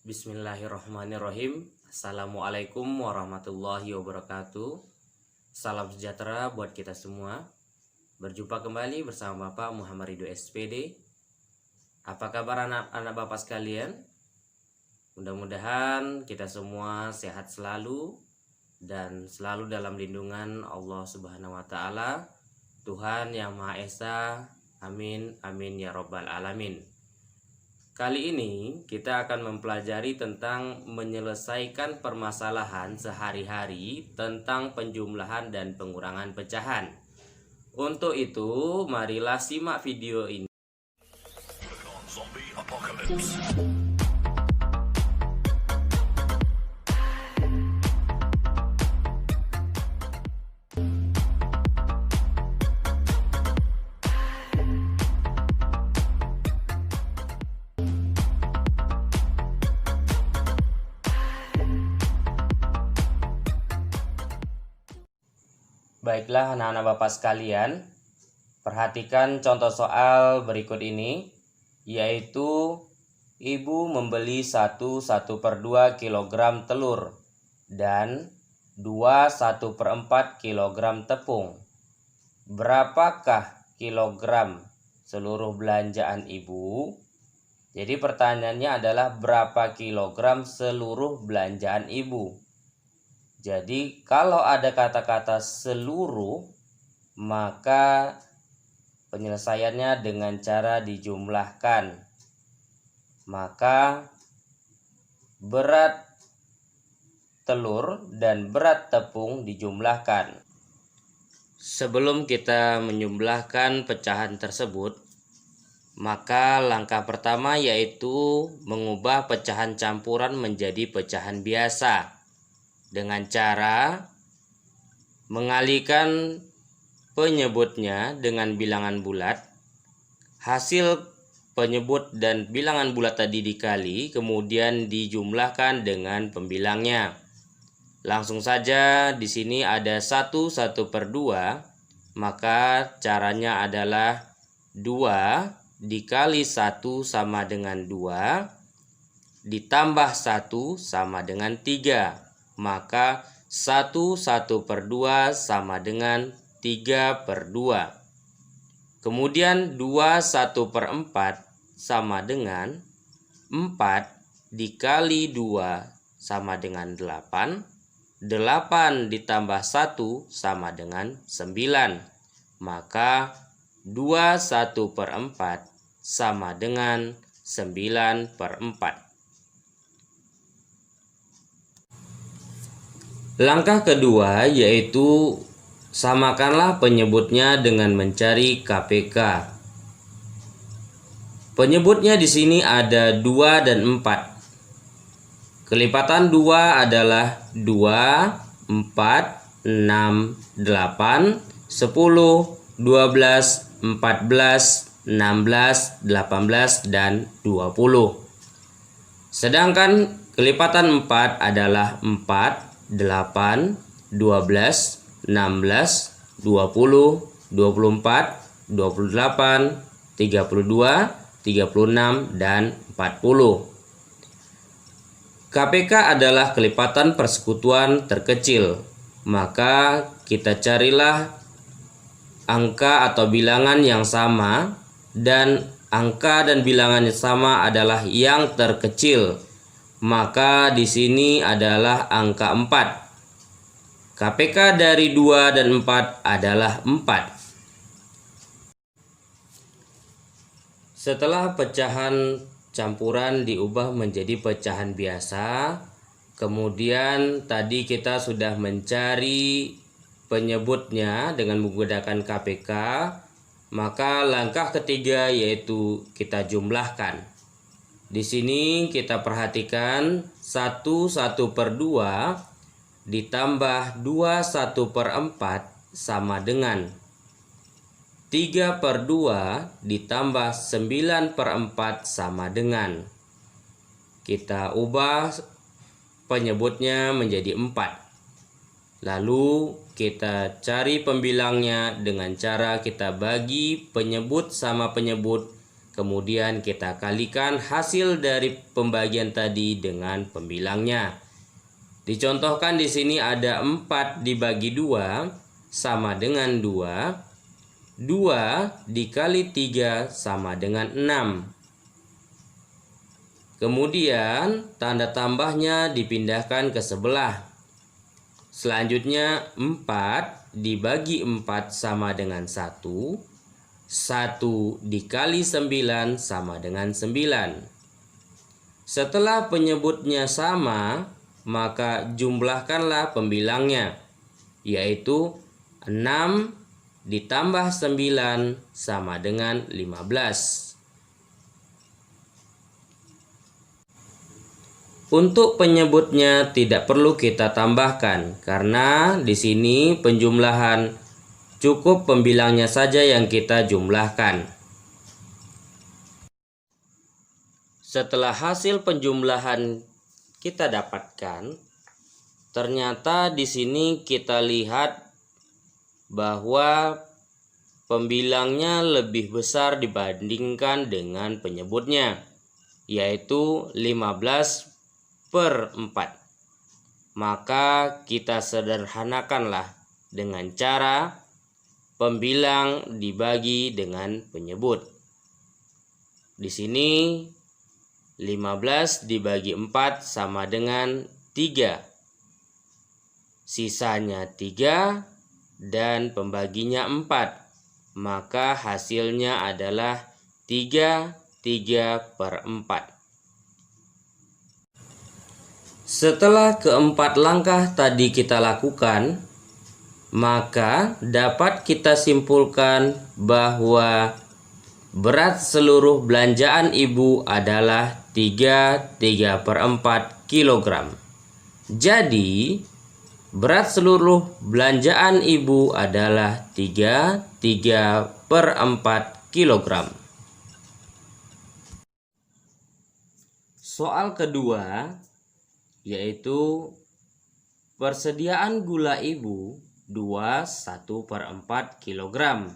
Bismillahirrahmanirrahim. Assalamualaikum warahmatullahi wabarakatuh. Salam sejahtera buat kita semua. Berjumpa kembali bersama Bapak Muhammad Ridho SPD. Apa kabar anak-anak Bapak sekalian? Mudah-mudahan kita semua sehat selalu dan selalu dalam lindungan Allah Subhanahu wa taala, Tuhan Yang Maha Esa. Amin amin ya rabbal alamin. Kali ini kita akan mempelajari tentang menyelesaikan permasalahan sehari-hari tentang penjumlahan dan pengurangan pecahan. Untuk itu, marilah simak video ini. Baiklah anak-anak Bapak sekalian, perhatikan contoh soal berikut ini, yaitu ibu membeli 1/1/2 kg telur dan 2/1/4 kg tepung. Berapakah kilogram seluruh belanjaan ibu? Jadi pertanyaannya adalah berapa kilogram seluruh belanjaan ibu? Jadi kalau ada kata-kata seluruh, maka penyelesaiannya dengan cara dijumlahkan. Maka berat telur dan berat tepung dijumlahkan. Sebelum kita menjumlahkan pecahan tersebut, maka langkah pertama yaitu mengubah pecahan campuran menjadi pecahan biasa dengan cara mengalihkan penyebutnya dengan bilangan bulat. Hasil penyebut dan bilangan bulat tadi dikali, kemudian dijumlahkan dengan pembilangnya. Langsung saja di sini ada 1/1/2, maka caranya adalah 2 dikali 1 sama dengan 2, ditambah 1 sama dengan 3. Maka 1/1/2 sama dengan 3/2. Kemudian 2/1/4 sama dengan 4 dikali 2 sama dengan 8. 8 ditambah 1 sama dengan 9. Maka 2/1/4 sama dengan 9/4. Langkah kedua yaitu samakanlah penyebutnya dengan mencari KPK. Penyebutnya di sini ada 2 dan 4. Kelipatan 2 adalah 2, 4, 6, 8, 10, 12, 14, 16, 18, dan 20. Sedangkan kelipatan 4 adalah 4, 8, 12, 16, 20, 24, 28, 32, 36, dan 40. KPK adalah kelipatan persekutuan terkecil, maka kita carilah angka atau bilangan yang sama, dan angka dan bilangan yang sama adalah yang terkecil. Maka di sini adalah angka 4. KPK dari 2 dan 4 adalah 4. Setelah pecahan campuran diubah menjadi pecahan biasa, kemudian tadi kita sudah mencari penyebutnya dengan menggunakan KPK, maka langkah ketiga yaitu kita jumlahkan. Di sini kita perhatikan 1/1/2 ditambah 2/1/4 sama dengan 3/2 ditambah 9/4 sama dengan. Kita ubah penyebutnya menjadi 4. Lalu kita cari pembilangnya dengan cara kita bagi penyebut sama penyebut Kemudian kita kalikan hasil dari pembagian tadi dengan pembilangnya. Dicontohkan di sini ada 4 dibagi 2 sama dengan 2. 2 dikali 3 sama dengan 6. Kemudian tanda tambahnya dipindahkan ke sebelah. Selanjutnya 4 dibagi 4 sama dengan 1. 1 dikali 9 sama dengan 9. Setelah penyebutnya sama, maka jumlahkanlah pembilangnya, yaitu 6 ditambah 9 sama dengan 15. Untuk penyebutnya tidak perlu kita tambahkan karena di sini penjumlahan cukup pembilangnya saja yang kita jumlahkan. Setelah hasil penjumlahan kita dapatkan, ternyata di sini kita lihat bahwa pembilangnya lebih besar dibandingkan dengan penyebutnya, yaitu 15/4. Maka kita sederhanakanlah dengan cara pembilang dibagi dengan penyebut. Di sini 15 dibagi 4 sama dengan 3. Sisanya 3 dan pembaginya 4. Maka hasilnya adalah 3/4. Setelah keempat langkah tadi kita lakukan, maka dapat kita simpulkan bahwa berat seluruh belanjaan ibu adalah 3/4 kg. Jadi, berat seluruh belanjaan ibu adalah 3/4 kg. Soal kedua, yaitu persediaan gula ibu 1/4 kg.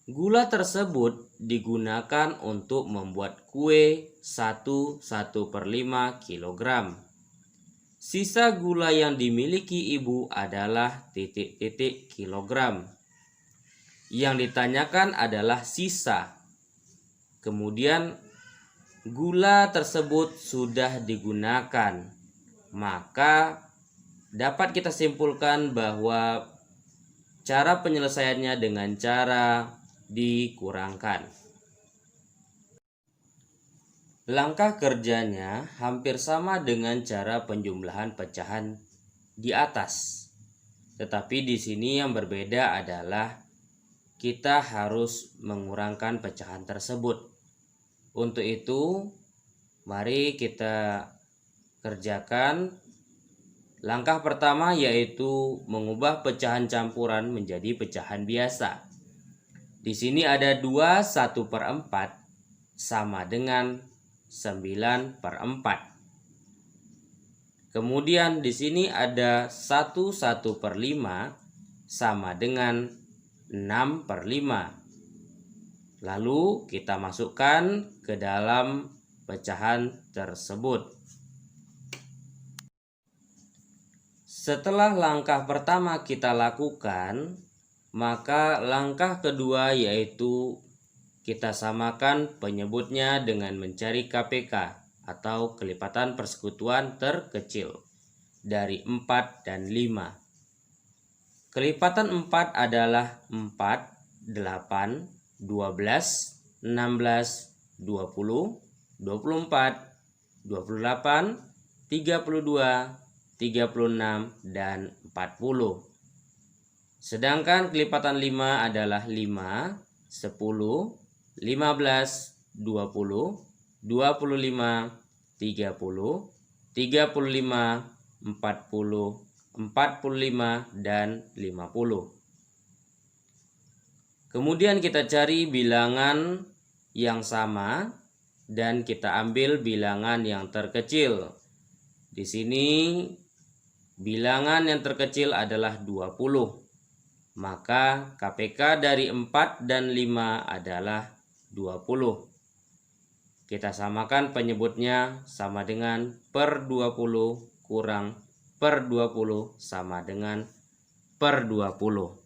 Gula tersebut digunakan untuk membuat kue 1/5 kg. Sisa gula yang dimiliki ibu adalah titik-titik kilogram. Yang ditanyakan adalah sisa. Kemudian gula tersebut sudah digunakan, maka dapat kita simpulkan bahwa cara penyelesaiannya dengan cara dikurangkan. Langkah kerjanya hampir sama dengan cara penjumlahan pecahan di atas. Tetapi di sini yang berbeda adalah kita harus mengurangkan pecahan tersebut. Untuk itu, mari kita kerjakan. Langkah pertama yaitu mengubah pecahan campuran menjadi pecahan biasa. Di sini ada 2/1/4 sama dengan 9/4. Kemudian di sini ada 1/5 sama dengan 6/5. Lalu kita masukkan ke dalam pecahan tersebut. Setelah langkah pertama kita lakukan, maka langkah kedua yaitu kita samakan penyebutnya dengan mencari KPK atau kelipatan persekutuan terkecil dari 4 dan 5. Kelipatan 4 adalah 4, 8, 12, 16, 20, 24, 28, 32, 36, dan 40. Sedangkan kelipatan 5 adalah 5, 10, 15, 20, 25, 30, 35, 40, 45, dan 50. Kemudian kita cari bilangan yang sama dan kita ambil bilangan yang terkecil. Di sini bilangan yang terkecil adalah 20. Maka KPK dari 4 dan 5 adalah 20. Kita samakan penyebutnya sama dengan per 20 kurang per 20 sama dengan per 20.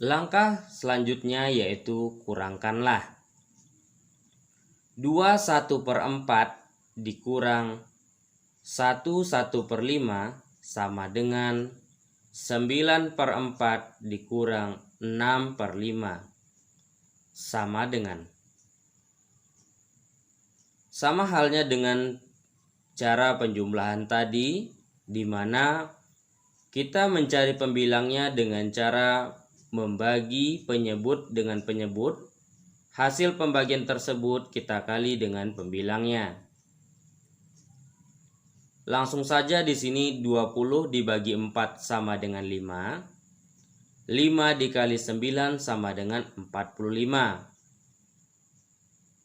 Langkah selanjutnya yaitu kurangkanlah. 2/1/4 dikurang 1/1/5 sama dengan 9/4 dikurang 6/5 sama dengan. Sama halnya dengan cara penjumlahan tadi, di mana kita mencari pembilangnya dengan cara membagi penyebut dengan penyebut. Hasil pembagian tersebut kita kali dengan pembilangnya. Langsung saja di sini 20 dibagi 4 sama dengan 5. 5 dikali 9 sama dengan 45.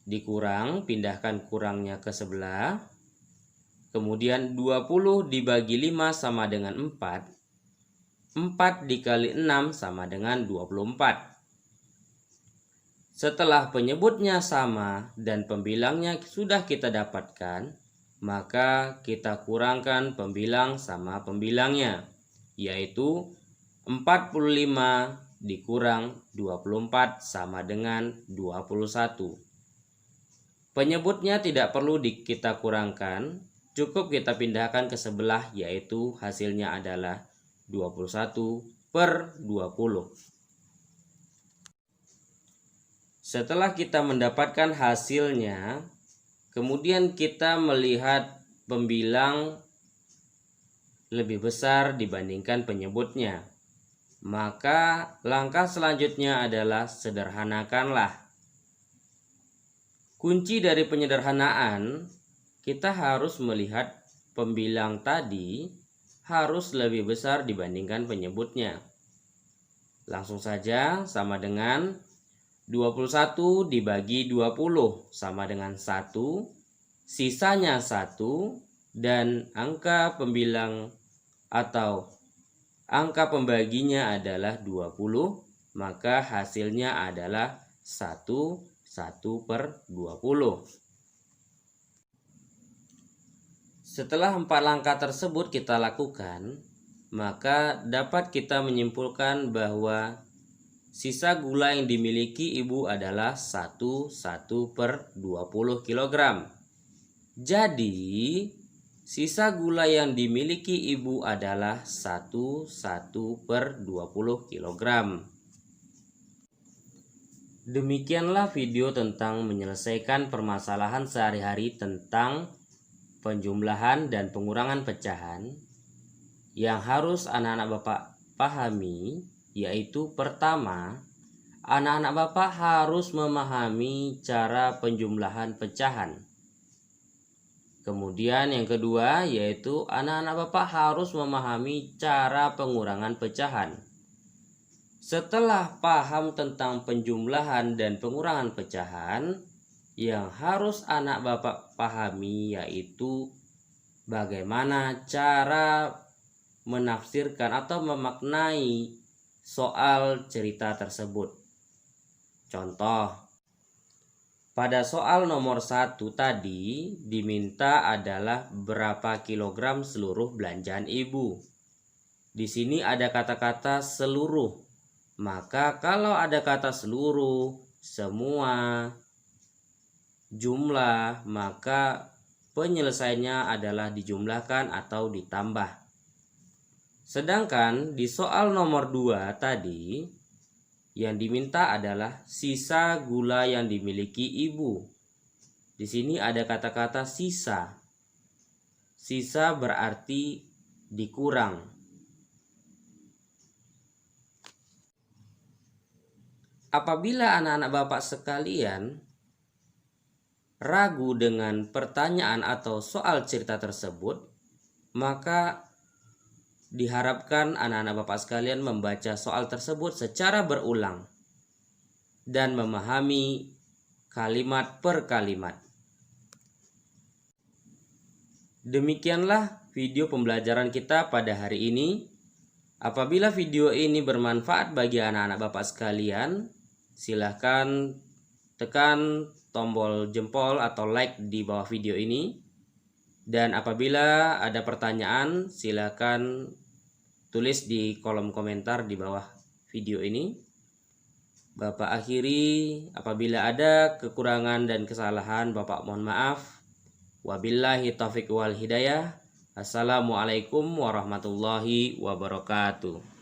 Dikurang, pindahkan kurangnya ke sebelah. Kemudian 20 dibagi 5 sama dengan 4. 4 dikali 6 sama dengan 24. Setelah penyebutnya sama dan pembilangnya sudah kita dapatkan, maka kita kurangkan pembilang sama pembilangnya, yaitu 45 dikurang 24 sama dengan 21. Penyebutnya tidak perlu kita kurangkan, cukup kita pindahkan ke sebelah, yaitu hasilnya adalah 21/20. Setelah kita mendapatkan hasilnya, kemudian kita melihat pembilang lebih besar dibandingkan penyebutnya. Maka langkah selanjutnya adalah sederhanakanlah. Kunci dari penyederhanaan, kita harus melihat pembilang tadi harus lebih besar dibandingkan penyebutnya. Langsung saja sama dengan 21 dibagi 20 sama dengan 1, sisanya 1, dan angka pembilang atau angka pembaginya adalah 20, maka hasilnya adalah 1/20. Setelah 4 langkah tersebut kita lakukan, maka dapat kita menyimpulkan bahwa sisa gula yang dimiliki ibu adalah 1/20 kg. Jadi, sisa gula yang dimiliki ibu adalah 1/20 kg. Demikianlah video tentang menyelesaikan permasalahan sehari-hari tentang penjumlahan dan pengurangan pecahan yang harus anak-anak Bapak pahami. Yaitu pertama, anak-anak Bapak harus memahami cara penjumlahan pecahan. Kemudian yang kedua yaitu anak-anak Bapak harus memahami cara pengurangan pecahan. Setelah paham tentang penjumlahan dan pengurangan pecahan, yang harus anak Bapak pahami yaitu bagaimana cara menafsirkan atau memaknai soal cerita tersebut. Contoh, pada soal nomor 1 tadi diminta adalah berapa kilogram seluruh belanjaan ibu. Di sini ada kata-kata seluruh. Maka kalau ada kata seluruh, semua, jumlah, maka penyelesaiannya adalah dijumlahkan atau ditambah. Sedangkan di soal nomor 2 tadi yang diminta adalah sisa gula yang dimiliki ibu. Di sini ada kata-kata sisa. Sisa berarti dikurang. Apabila anak-anak Bapak sekalian ragu dengan pertanyaan atau soal cerita tersebut, maka diharapkan anak-anak Bapak sekalian membaca soal tersebut secara berulang dan memahami kalimat per kalimat. Demikianlah video pembelajaran kita pada hari ini. Apabila video ini bermanfaat bagi anak-anak Bapak sekalian, silahkan tekan tombol jempol atau like di bawah video ini. Dan apabila ada pertanyaan, silakan tulis di kolom komentar di bawah video ini. Bapak akhiri, apabila ada kekurangan dan kesalahan, Bapak mohon maaf. Wabillahi taufiq wal hidayah. Assalamualaikum warahmatullahi wabarakatuh.